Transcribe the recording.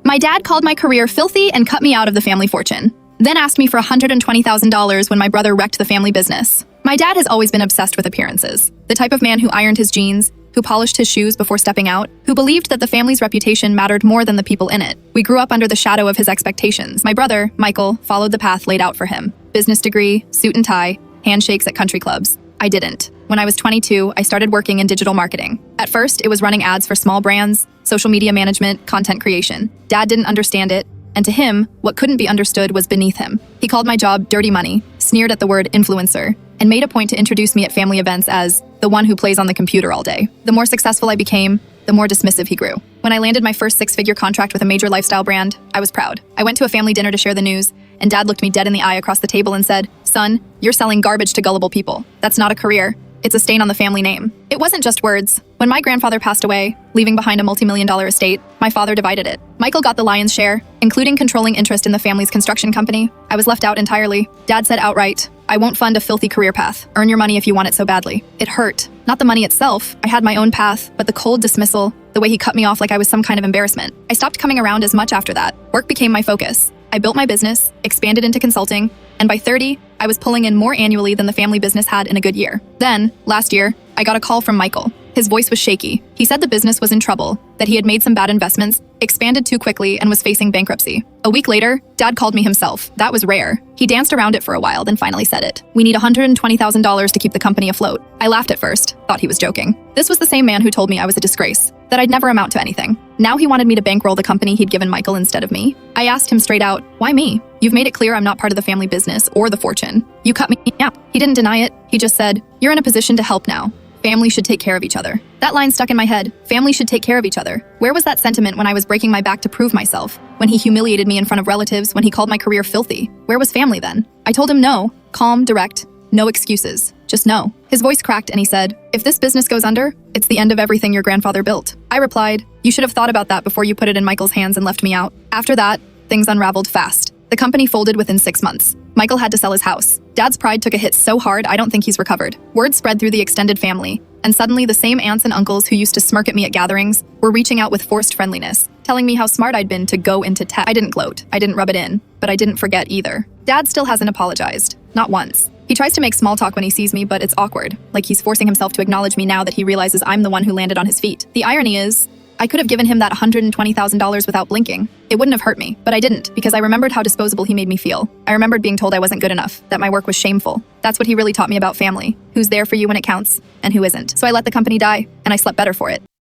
My dad called my career filthy and cut me out of the family fortune. Then asked me for $120,000 when my brother wrecked the family business. My dad has always been obsessed with appearances. The type of man who ironed his jeans, who polished his shoes before stepping out, who believed that the family's reputation mattered more than the people in it. We grew up under the shadow of his expectations. My brother, Michael, followed the path laid out for him. Business degree, suit and tie, handshakes at country clubs. I didn't. When I was 22, I started working in digital marketing. At first, it was running ads for small brands, social media management, content creation. Dad didn't understand it, and to him, what couldn't be understood was beneath him. He called my job dirty money, sneered at the word influencer, and made a point to introduce me at family events as the one who plays on the computer all day. The more successful I became, the more dismissive he grew. When I landed my first six-figure contract with a major lifestyle brand, I was proud. I went to a family dinner to share the news, and Dad looked me dead in the eye across the table and said, "Son, you're selling garbage to gullible people. That's not a career. It's a stain on the family name." It wasn't just words. When my grandfather passed away, leaving behind a multi-million-dollar estate, my father divided it. Michael got the lion's share, including controlling interest in the family's construction company. I was left out entirely. Dad said outright, "I won't fund a filthy career path. Earn your money if you want it so badly." It hurt. Not the money itself. I had my own path, but the cold dismissal, the way he cut me off like I was some kind of embarrassment. I stopped coming around as much after that. Work became my focus. I built my business, expanded into consulting, and by 30, I was pulling in more annually than the family business had in a good year. Then, last year, I got a call from Michael. His voice was shaky. He said the business was in trouble, that he had made some bad investments, expanded too quickly, and was facing bankruptcy. A week later, Dad called me himself. That was rare. He danced around it for a while, then finally said it. "We need $120,000 to keep the company afloat." I laughed at first, thought he was joking. This was the same man who told me I was a disgrace, that I'd never amount to anything. Now he wanted me to bankroll the company he'd given Michael instead of me. I asked him straight out, "Why me? You've made it clear I'm not part of the family business or the fortune. You cut me out." He didn't deny it. He just said, "You're in a position to help now. Family should take care of each other." That line stuck in my head. Family should take care of each other. Where was that sentiment when I was breaking my back to prove myself? When he humiliated me in front of relatives, when he called my career filthy? Where was family then? I told him no. Calm, direct, no excuses. Just no. His voice cracked and he said, "If this business goes under, it's the end of everything your grandfather built." I replied, "You should have thought about that before you put it in Michael's hands and left me out." After that, things unraveled fast. The company folded within 6 months. Michael had to sell his house. Dad's pride took a hit so hard I don't think he's recovered. Word spread through the extended family, and suddenly the same aunts and uncles who used to smirk at me at gatherings were reaching out with forced friendliness, telling me how smart I'd been to go into tech. I didn't gloat, I didn't rub it in, but I didn't forget either. Dad still hasn't apologized. Not once. He tries to make small talk when he sees me, but it's awkward, like he's forcing himself to acknowledge me now that he realizes I'm the one who landed on his feet. The irony is, I could have given him that $120,000 without blinking. It wouldn't have hurt me, but I didn't because I remembered how disposable he made me feel. I remembered being told I wasn't good enough, that my work was shameful. That's what he really taught me about family, who's there for you when it counts and who isn't. So I let the company die, and I slept better for it.